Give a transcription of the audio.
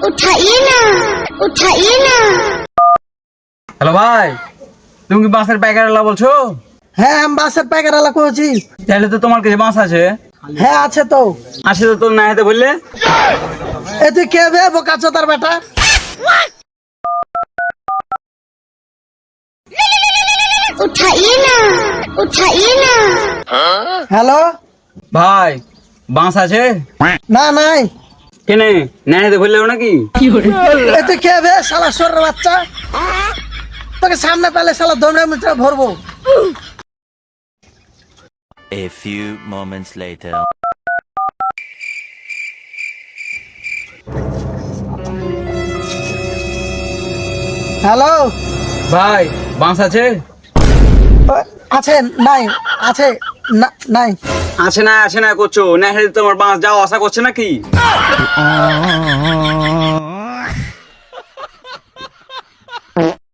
उठाइए ना उठाइए ना। হ্যালো ভাই, তুমি কি বাসের প্যাকেটওয়ালা বলছো? হ্যাঁ আমি বাসের প্যাকেট আলা করেছি। তাহলে তো তোমার কাছে বাস আছে। হ্যাঁ আছে তো। আসে তো তুমি না হেতে বললে। এ তুই কে বে বোকাচো তার বেটা? उठाइए ना उठाइए ना। হ্যালো, ভাই বাস আছে? না নাই। কেনে না হেতে বললেও নাকি? এ তুই কে বে শালা সরের বাচ্চা? তোকে সামনে পেলে শালা দমড়ে মুচড়ে ভরবো। A few moments later. Hello, ভাই বাস আছে? আছে নাই? আছে না নাই? আছে না করছো না হেতে তোমার বাস যাওয়া আশা করছে নাকি?